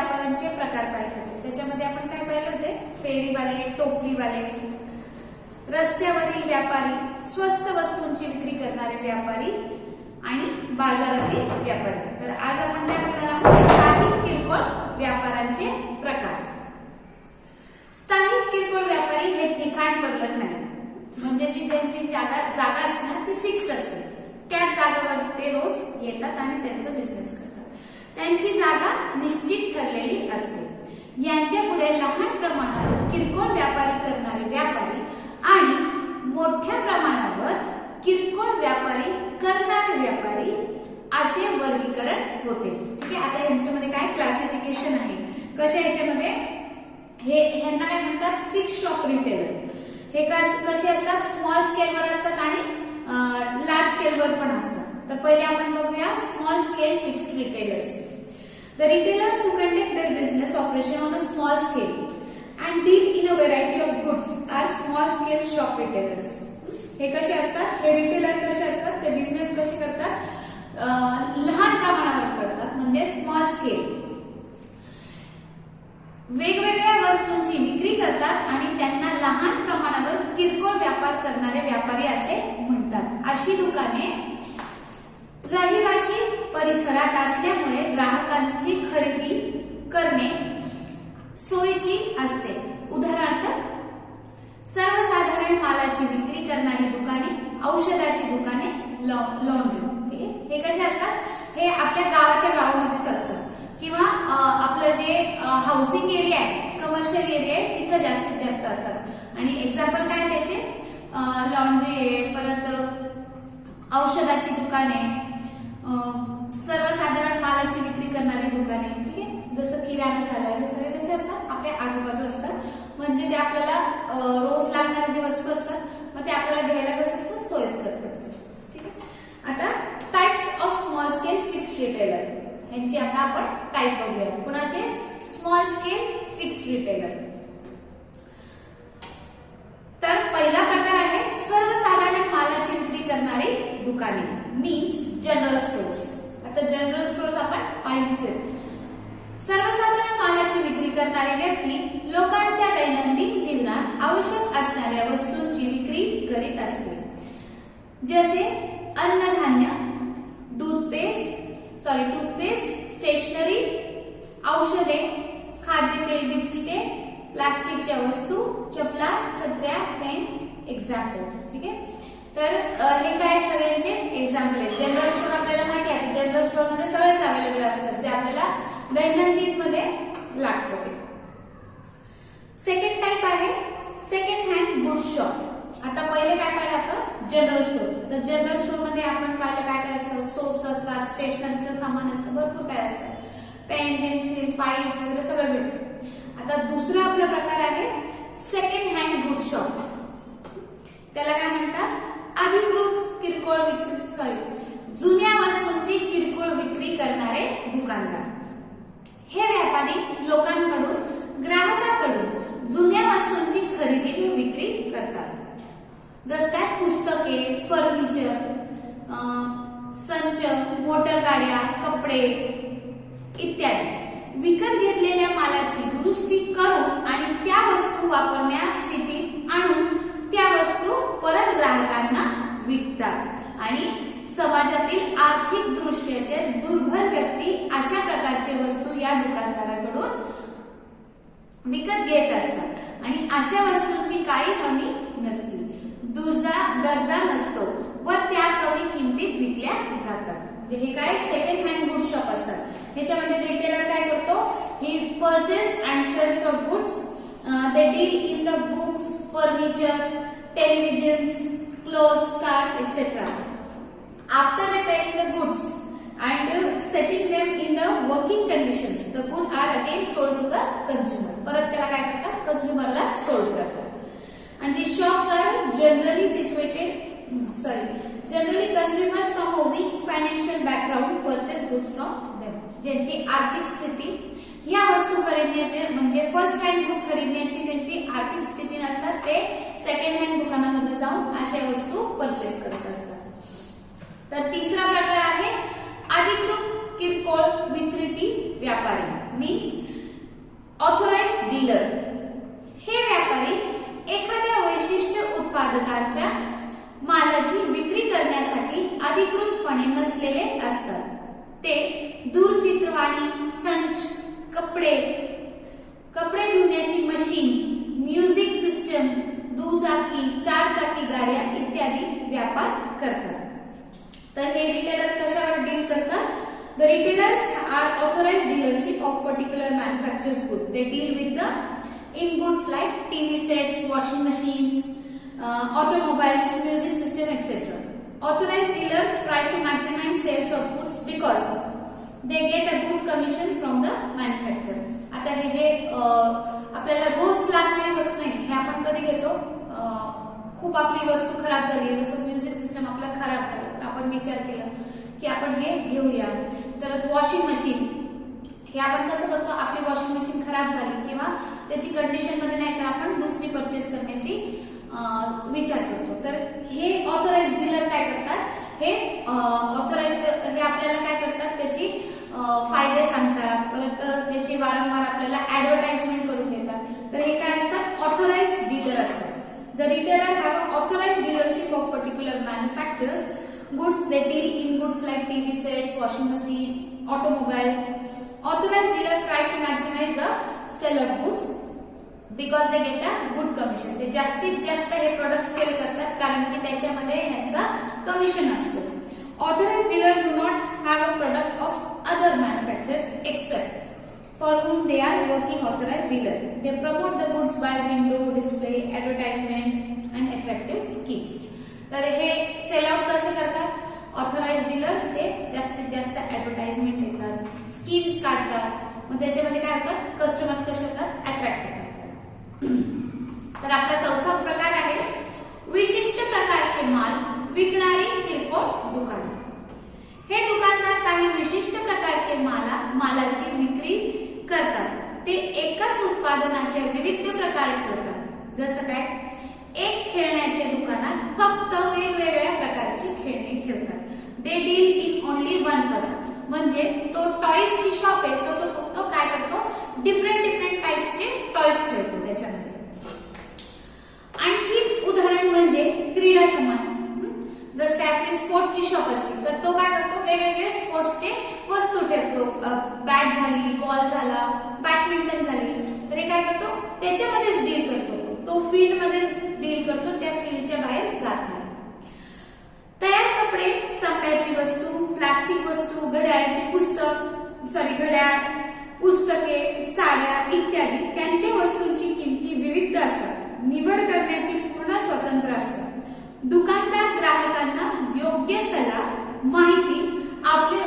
व्यापाऱ्यांचे प्रकार पाहिले होते. त्याच्यामध्ये आपण काय पाहिले होते? फेरीवाले, टोपलीवाले, रस्त्यावरील व्यापारी, स्वस्त वस्तूंची विक्री करणारे व्यापारी आणि बाजारातील व्यापारी. तर आज आपण काय बघणार आहोत? स्थानिक किरकोळ व्यापाऱ्यांचे प्रकार. स्थानिक किरकोळ व्यापारी हे ठिकाण बदलत नाही, म्हणजे जी त्यांची जागा असते ना ती फिक्स्ड असते. त्याच जागेवर ते रोज येतात आणि त्यांचा बिझनेस करतात. त्यांची जागा निश्चित ठरलेली असते. यांच्या पुढे लहान प्रमाणावर किरकोळ व्यापारी करणारे व्यापारी आणि मोठ्या प्रमाणावर किरकोळ व्यापारी करणारे व्यापारी असे वर्गीकरण होते. ठीक आहे. आता यांच्यामध्ये काय क्लासिफिकेशन आहे? कशा याच्यामध्ये ह्यांना काय म्हणतात? Fix shop retailer. हे कसे असतात? स्मॉल स्केलवर असतात आणि लार्ज स्केलवर पण असतात. तर पहिले आपण बघूया small scale fixed retailers. The retailers who conduct their business operation on a small scale and deal in a variety of goods are small scale shop retailers. हे कसे असतात? हे रिटेलर कसे असतात? ते बिझनेस कसे करतात? लहान प्रमाणावर करतात, म्हणजे स्मॉल स्केल. वेगवेगळ्या वस्तूंची विक्री करतात आणि त्यांना लहान प्रमाणावर किरकोळ व्यापार करणारे व्यापारी असे म्हणतात. अशी दुकाने रहिवाशी परिसरात असल्यामुळे ग्राहकांची खरेदी करणे सोयीची असते. उदाहरणार्थ सर्वसाधारण मालाची विक्री करणारी दुकाने, औषधाची दुकाने, लॉन्ड्री. हे कसे असतात? हे आपल्या गावाच्या गावामध्येच असतात किंवा आपलं जे हाऊसिंग एरिया आहे, कमर्शियल एरिया आहे, तिथं जास्तीत जास्त असतात. आणि एक्झाम्पल काय त्याचे? लॉन्ड्री आहे, परत औषधाची दुकाने, सर्वसाधारण मालाची विक्री करणारी दुकाने. ठीक आहे. जसं किराणा झालं, हे सगळे कसे असतात? आपल्या आजूबाजू असतात, म्हणजे ते आपल्याला रोज लागणाऱ्या जे वस्तू असतात मग ते आपल्याला घ्यायला कसं असतं? सोयीस्कर पडतं. ठीक आहे. आता types of small scale fixed retailer. यांची आता आपण टाइप बघूया. कुणाचे? Small scale fixed retailer. तर पहिला प्रकार आहे सर्वसाधारण मालाची विक्री करणारी दुकाने, मीन्स जनरल स्टोर्स. आता जनरल स्टोर्स आपण पाहिलीच आहेत. सर्वसाधारण मालाची विक्री करणारी व्यक्ती लोकांच्या दैनंदिन जीवनात आवश्यक असणाऱ्या वस्तूंची विक्री करीत असते, जसे अन्नधान्य, टूथपेस्ट, स्टेशनरी, औषधे, खाद्यतेल, बिस्किटे, प्लास्टिकच्या वस्तू, चपला, छत्र्या, पेन, एक्झाम्पल. ठीक आहे. तर हे काय सगळ्यांचे एक्झाम्पल आहेत. जनरल स्टोर आपल्याला माहिती आहे, जनरल स्टोर मध्ये सगळेच अवेलेबल असतात जे आपल्याला दैनंदिन मध्ये लागतं ते. सेकंड टाइप आहे सेकंड हँड गुड शॉप. आता पहिले काय पाहिलं आता? General store. तर जनरल स्टोर मध्ये आपण पाहिलं काय काय असतं? सोप्स असतात, स्टेशनरीचं सामान असतं, भरपूर काय असतं, पेन, पेन्सिल, फाईल्स वगैरे सगळं भेटतं. आता दुसरा आपला प्रकार आहे सेकंड हँड गुड शॉप. त्याला काय म्हणतात? अधिकृत किरकोळ विक्री, जुन्या वस्तूंची किरकोळ विक्री करणारे दुकानदार. हे व्यापारी लोकांकडून, ग्राहकांकडून जुन्या वस्तूंची खरेदी व विक्री करतात. जसं काय पुस्तके, फर्निचर, संच, मोटर गाड्या, कपडे इत्यादी. विकत घेतलेल्या मालाची दुरुस्ती करून आणि त्या वस्तू वापरण्यास स्थितीत आणून त्या वस्तू परत ग्राहकांना विकतात. आणि समाजातील आर्थिक दृष्ट्याचे दुर्बल व्यक्ती अशा प्रकारचे वस्तू या दुकानदाराकडून विकत घेत असतात आणि अशा वस्तूंची काही हमी नसते, दर्जा नसतो व त्या कमी किमतीत विकल्या जातात. म्हणजे हे काय सेकंड हँड गुड शॉप असतात. ह्याच्यामध्ये रिटेलर काय करतो? ही purchase and sales of goods. They deal in the books, furniture, televisions, clothes, cars, etc. After repairing the goods and setting them in the working conditions, the goods are again sold to the consumer. परत त्याला काय करतात? कंझ्युमरला sold करतात. And these shops are generally consumers from a weak financial background purchase goods from them. ज्यांची आर्थिक स्थिती ह्या वस्तू खरेदण्याचे म्हणजे फर्स्ट हँड बुक खरेदण्याची त्यांची आर्थिक स्थिती नसतात, ते सेकंड हँड दुकानामध्ये जाऊन अशा वस्तू परचेस करत असतात. तर तिसरा प्रकार आहे अधिकृत किरकोळ विक्रेती व्यापारी, मीन्स ऑथोराइज्ड डीलर हे व्यापारी एखाद्या विशिष्ट उत्पादकाच्या मालाची विक्री करण्यासाठी अधिकृतपणे नसलेले असतात. ते दूरचित्रवाणी संच, कपडे धुण्याची मशीन, म्युझिक सिस्टम, दुचाकी, चारचाकी गाड्या इत्यादी व्यापार करतात. तर हे रिटेलर कशावर डील करतात? The retailers are authorized dealership of particular manufacturers goods. They deal with in goods like TV sets, washing machines, automobiles, music system, etc. Authorized dealers try to maximize sales of goods because they get a good commission from the manufacturer. आता हे जे आपल्याला रोज लागणारी वस्तू नाही, हे आपण कधी घेतो? खूप आपली वस्तू खराब झाली, जसं म्युझिक सिस्टम आपला खराब झालं तर आपण विचार केला की आपण हे घेऊया. तर वॉशिंग मशीन हे आपण कसं करतो? आपली वॉशिंग मशीन खराब झाली किंवा त्याची कंडिशन मध्ये नाही तर आपण दुसरी परचेस करण्याची विचार करतो. तर हे ऑथोराइज्ड डीलर काय करतात? हे ऑथोराइज्ड हे आपल्याला काय करतात? त्याची फायदे सांगतात, परत त्याची वारंवार आपल्याला ऍडव्हर्टाइजमेंट करून देतात. तर हे काय असतात? ऑथोराइज्ड डीलर असतात. The retailer have an authorized dealership of particular manufacturers goods. They deal in goods like TV sets, washing machine, automobiles. Authorized dealer try to maximize the sale of goods because they get a good commission. ते जास्तीत जास्त हे product sale करतात कारण की त्याच्यामध्ये ह्यांचा commission असतो. Authorized dealer do not have a product of other manufacturers except for whom they are working authorized dealer. They promote the goods by window display, advertisement and attractive schemes. तर हे sell out कसे करतात? Authorised dealers ते जास्तीत जास्त advertisement देतात, schemes काढतात, मग त्याच्यामध्ये काय होतात? कस्टमर्स कसे होतात? अट्रॅक्ट होतात. तर आपला चौथा प्रकार आहे विशिष्ट प्रकारचे माल विकणारी किरकोळ दुकान. हे दुकानदार काही विशिष्ट प्रकारचे मालाची विक्री करतात. ते एकच उत्पादनाचे विविध प्रकार ठेवतात. जसं काय? एक खेळण्याच्या दुकानात फक्त वेगवेगळ्या प्रकारची खेळणी ठेवतात. They deal in only one product. म्हणजे तो टॉयजची शॉप आहे, तो फक्त काय करतो? डिफरंट टाइप्सचे टॉयज ठेवतो त्याच्यामध्ये. आणखी उदाहरण म्हणजे क्रीडा सामान. जसं काय आपली स्पोर्टची शॉप असते तर तो काय करतो? वेगवेगळे स्पोर्ट्सचे वस्तू ठेवतो. बॅट झाली, बॉल झाला, बॅडमिंटन झाली, तर हे काय करतो? त्याच्यामध्येच डील करतो. तो फील्ड मध्येच डील करतो, त्या फील्डच्या बाहेर जात नाही. तयार कपडे, चामड्याची वस्तू, प्लास्टिक वस्तू, घड्याळ, पुस्तके, साड्या इत्यादी त्यांच्या वस्तूंची किमती विविध असतात. निवड करण्याची पूर्ण स्वतंत्र असतात. दुकानदार ग्राहकांना योग्य सल्ला, माहिती आपले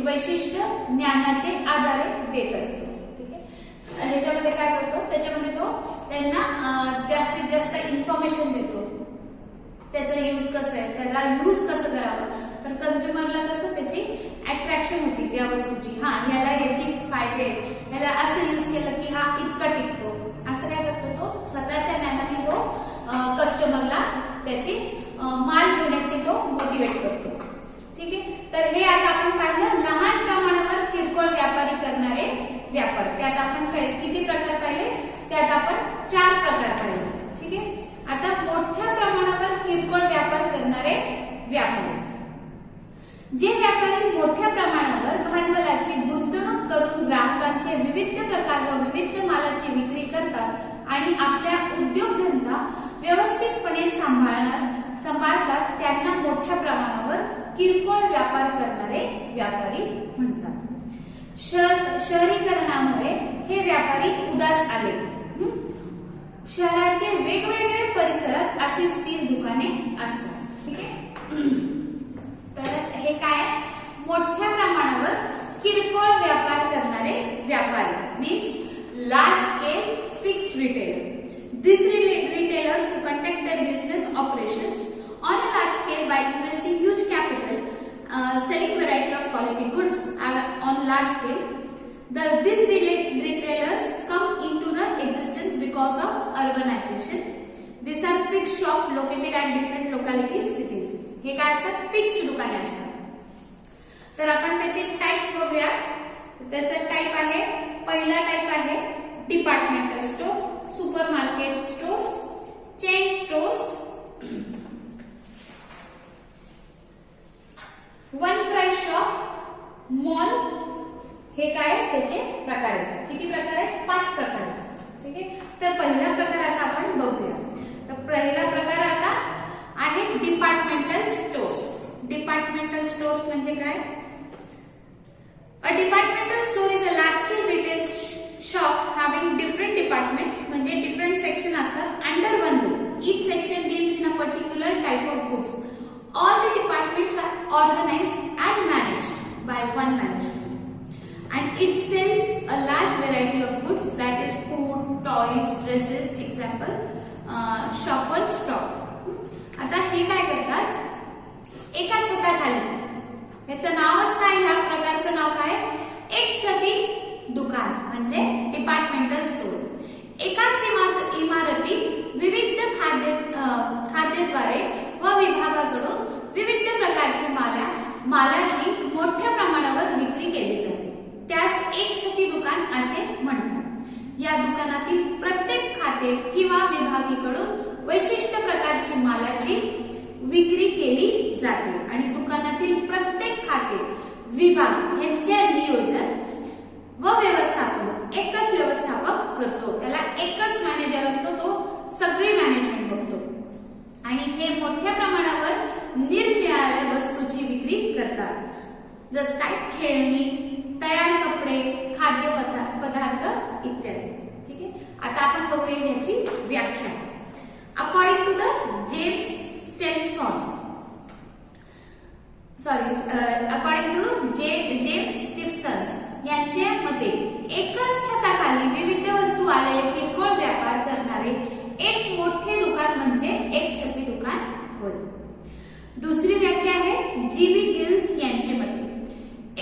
वैशिष्ट्य ज्ञानाचे आधारे देत असतो. ठीक आहे. ह्याच्यामध्ये काय करतो? त्याच्यामध्ये तो त्यांना जास्तीत जास्त इन्फॉर्मेशन देतो. त्याचा यूज कसं आहे, त्याला यूज कसं करावं, तर कंझ्युमरला कसं त्याची अट्रॅक्शन होती त्या वस्तूची. हा, ह्याला ह्याची फायदे, ह्याला असं यूज केलं की हा इतका टिकतो, असं काय करतो? तो स्वतःच्या ज्ञानाने तो कस्टमरला त्याची माल घेण्याची तो मोटिवेट करतो. ठीक आहे. तर हे आता आपण पाहिलं लहान प्रमाणावर किरकोळ व्यापारी करणारे व्यापार. त्यात आपण किती प्रकार पाहिले? त्यात आपण 4 प्रकार पाहिले. ठीक आहे. आता मोठ्या प्रमाणावर किरकोळ व्यापार करणारे व्यापारी. जे व्यापारी मोठ्या प्रमाणावर भांडवलाची गुंतवणूक करून ग्राहकांचे विविध प्रकार व विविध मालाची विक्री करतात आणि आपल्या उद्योगधंदा व्यवस्थितपणे सांभाळतात त्यांना मोठ्या प्रमाणावर किरकोळ व्यापार करणारे व्यापारी म्हणतात. शहरीकरणामुळे हे व्यापारी उदास आले. शहराचे वेगवेगळे परिसरात अशी स्थिर दुकाने असतात. ठीक आहे. तर हे काय? मोठ्या प्रमाणावर किरकोळ व्यापार करणारे व्यापारी means large scale fixed retailer. These retailers who conduct their business operations on a large scale by investing huge capital, selling variety of quality goods on large scale. These retailers come into the existence because of urbanization. These are fixed shop located at different localities, cities. हे काय असतात? Fixed दुकाने असतात. तर आपण त्याचे types बघूया. त्याचा टाइप आहे, पहिला टाइप आहे departmental store, supermarket stores, chain stores, one price shop, mall, हे काय त्याचे प्रकार आहेत. किती प्रकार आहेत? 5 प्रकार आहेत. ठीक आहे. तर पहिला प्रकार आता आपण बघूया. तर पहिला प्रकार आता आहे डिपार्टमेंटल स्टोर्स. डिपार्टमेंटल स्टोर्स म्हणजे काय? A departmental store is a large scale retail shop having different departments, म्हणजे डिफरंट सेक्शन असतात under one roof. Each section deals in a particular type of goods. All the departments are organized and managed by one management, and it sells a large variety of goods, that is food, toys, dresses, example, shoppers stop. आता हे काय करतात? एका छताखाली, याचं नावच काय? ह्या प्रकारचं नाव काय? एक छती दुकान म्हणजे डिपार्टमेंटल स्टोर. एकाच इमारतीत विविध खाद्यद्वारे व विभागाकडून विविध प्रकारची मालाची मोठ्या प्रमाणावर विक्री केली जाते. त्यास एक छती दुकान असे म्हणतात. या दुकानातील प्रत्येक खाते किंवा विभागाकडून विशिष्ट प्रकारची मालाची विक्री केली जाते आणि दुकानातील प्रत्येक खाते विभाग यांचे नियोजन व व्यवस्थापन एकच व्यवस्थापक करतो. त्याला एकच मॅनेजर असतो, तो सगळी मॅनेजमेंट बघतो आणि हे मोठ्या प्रमाणावर निरनिराळ्या वस्तूची विक्री करतात. जसं काय? खेळणी, तयार कपडे, खाद्य पदार्थ इत्यादी. ठीक आहे. आता आपण बघूया याची व्याख्या. According to the James Stephens यांच्या मते एकच छताखाली विविध वस्तू आलेले किरकोळ व्यापार करणारे एक मोठे दुकान म्हणजे एक छती दुकान होय. दुसरी व्याख्या आहे जीबी गिल्स यांची मते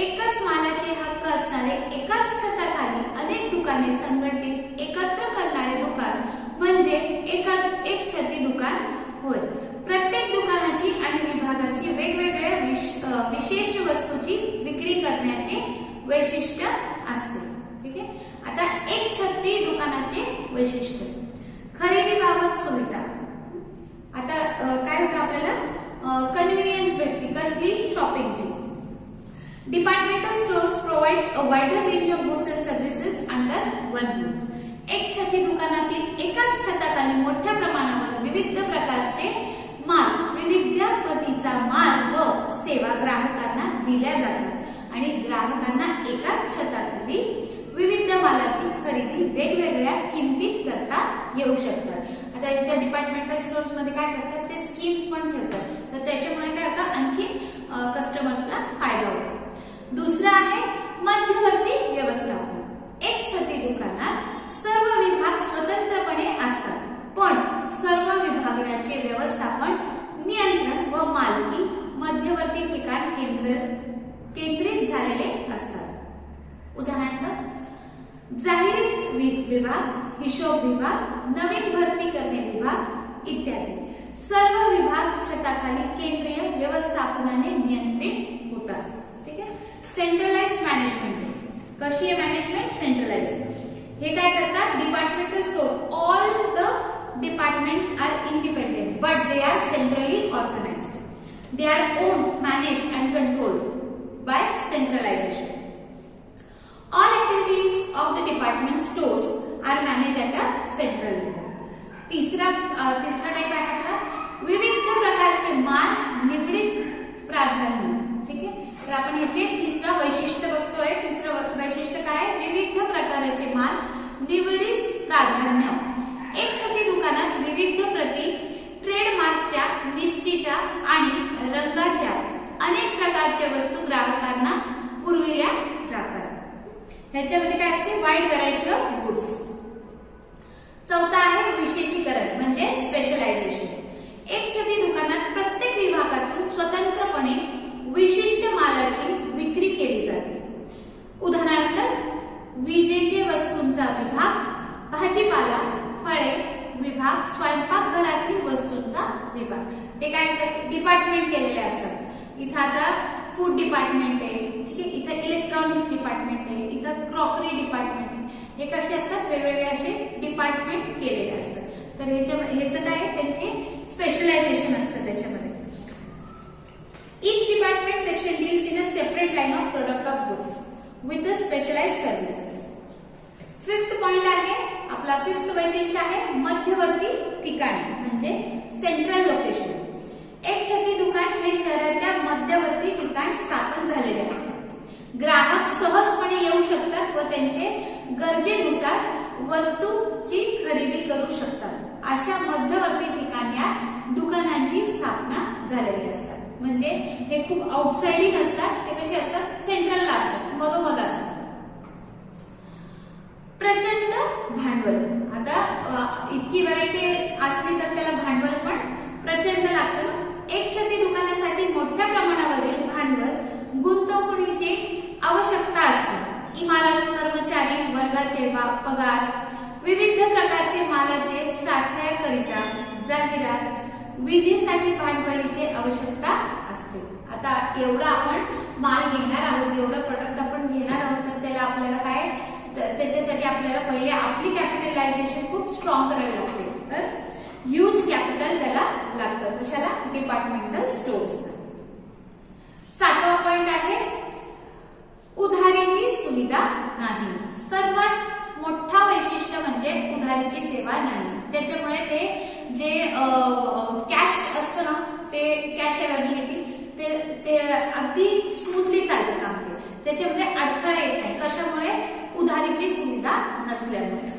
एकच मालाचे हक्क असणारे एकाच छताखाली अनेक दुकाने संघटित एकत्र करणारे दुकान म्हणजे एक छती दुकान होय. प्रत्येक दुकानाची आणि विभागाची वेगवेगळ्या विशेष वस्तूची विक्री करण्याचे वैशिष्ट्य असते. ठीक आहे. आता एक छती दुकानाचे वैशिष्ट्य. खरेदीबाबत सुविधा. आता काय होतं? आपल्याला कन्व्हिनियन्स भेटते. कसली? शॉपिंगची. Departmental stores provides a wider range of goods and services under one roof. एक छती दुकानातील एकाच छताखाली मोठ्या प्रमाणावर विविध प्रकारचे माल, विविध पतीचा माल व सेवा ग्राहकांना दिल्या जातात आणि ग्राहकांना एकाच छताखाली विविध मालाची खरेदी वेगवेगळ्या किमतीत करता येऊ शकतात. आता याच्या डिपार्टमेंटल स्टोर्स मध्ये काय करतात? ते स्कीम्स पण ठेवतात. तर त्याच्यामुळे काय होतं? आणखी कस्टमर्सला फायदा होतो. दुसरा आहे मध्यवर्ती व्यवस्थापन. एक छती दुकानात सर्व विभाग स्वतंत्रपणे असतात, पण सर्व विभागाचे व्यवस्थापन, नियंत्रण व मालकी मध्यवर्ती ठिकाण केंद्रित झालेले असतात. उदाहरणार्थ जाहिरात विभाग, हिशोब विभाग, नवीन भरती करणे विभाग इत्यादी. सर्व विभाग छताखाली केंद्रीय व्यवस्थापनाने नियंत्रित होतात. ठीक आहे. Centralised management. कशी आहे मॅनेजमेंट? सेंट्रलाइज्ड. हे काय करतात? Departmental store all the departments are independent but they are centrally organised. They are owned, managed and controlled by centralisation. All activities of the department stores are managed at a central level. तिसरा type आहे आपला विविध प्रकारचे माल, निवडित प्राधान्य. ठीक आहे. तर आपण ह्याचे तिसरा वैशिष्ट्य बघतोय. तिसरं वैशिष्ट्य काय? विविध प्रकारचे माल, निवडित प्राधान्य. एक छती दुकानात विविध प्रती ट्रेडमार्कच्या, निश्चितीच्या आणि रंगाच्या अनेक प्रकारच्या वस्तू ग्राहकांना पुरविल्या जातात. ह्याच्यामध्ये काय असते? Wide variety of goods. चौथा आहे विशेषीकरण म्हणजे स्पेशलायझेशन. एक छती दुकानात प्रत्येक विभागातून स्वतंत्रपणे विशिष्ट मालाची विक्री केली जाते. उदाहरणार्थ विजेचे वस्तूंचा विभाग, भाजीपाला, फळे विभाग, स्वयंपाकघरातील वस्तूंचा विभाग. ते काय डिपार्टमेंट केलेले असतात. इथं आता फूड डिपार्टमेंट आहे, ठीक आहे, इथं इलेक्ट्रॉनिक्स डिपार्टमेंट आहे, इथं क्रॉकरी डिपार्टमेंट आहे. हे कसे असतात, वेगवेगळे असे डिपार्टमेंट केलेले असतात. तर ह्याचं काय आहे, त्यांचे स्पेशलायझेशन असतं त्याच्यामध्ये. Each department section deals in a separate line of product of goods with the specialized services. Fifth point आहे आपला, फिफ्थ वैशिष्ट्य आहे मध्यवर्ती ठिकाणी म्हणजे सेंट्रल लोकेशन. एक छती दुकान हे शहराच्या मध्यवर्ती ठिकाण स्थापन झालेले असते. ग्राहक सहजपणे येऊ शकतात व त्यांचे गरजेनुसार वस्तूची खरेदी करू शकतात. अशा मध्यवर्ती ठिकाणी या दुकानांची स्थापना झालेली असतात. म्हणजे हे खूप आउटसाइडिंग असतात, ते कसे असतात, सेंट्रलला असतात, मधोमध असतात. प्रचंड भांडवल. आता इतकी व्हरायटी असली तर त्याला भांडवल पण प्रचंड लागतं. एक छती दुकानासाठी मोठ्या प्रमाणावरील भांडवल गुंतवणुकीची आवश्यकता असते. इमारत, कर्मचारी वर्गाचे पगार, विविध प्रकारचे मालाचे साठ्याकरिता जाहिरात, विजेसाठी भांडवलीची आवश्यकता असते. आता एवढं आपण माल घेणार आहोत, एवढं प्रोडक्ट आपण घेणार आहोत, तर त्याला आपल्याला काय, त्याच्यासाठी आपल्याला पहिले आपली कॅपिटलायझेशन खूप स्ट्रॉंग करावी लागते. तर ह्यूज कॅपिटल त्याला लागतं. कशाला, डिपार्टमेंटल स्टोर्स. सातवा पॉइंट आहे उधारीची सुविधा नाही. सर्वात मोठा वैशिष्ट्य म्हणजे उधारीची सेवा नाही. त्याच्यामुळे ते जे कॅश असतं ना, ते कॅश अवेलेबिलिटी ते अगदी स्मूथली चालतं काम. त्याच्यामध्ये अडथळा येत नाही. कशामुळे, उधारीची सुविधा नसल्यामुळे.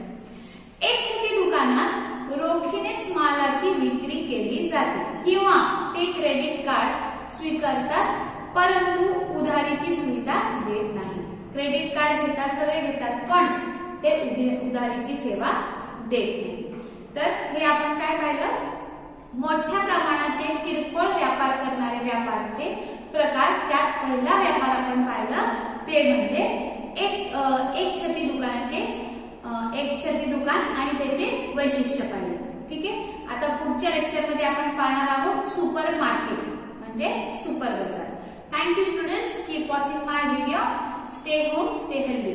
एक छती दुकानात रोखीनेच मालाची विक्री केली जाते किंवा ते क्रेडिट कार्ड स्वीकारतात, परंतु उधारीची सुविधा देत नाही. क्रेडिट कार्ड घेतात, सगळे घेतात, पण ते उधारीची सेवा देत नाही. तर हे आपण काय पाहिलं, मोठ्या प्रमाणाचे किरकोळ व्यापार करणारे व्यापाराचे प्रकार. त्यात पहिला व्यापार आपण पाहिलं ते म्हणजे एक छती दुकानाचे, एक छती दुकान आणि त्याचे वैशिष्ट्य पाहिले. ठीक आहे. आता पुढच्या लेक्चरमध्ये आपण पाहणार आहोत सुपर मार्केट म्हणजे सुपर बाजार. Thank you students, keep watching my video. Stay home, stay healthy.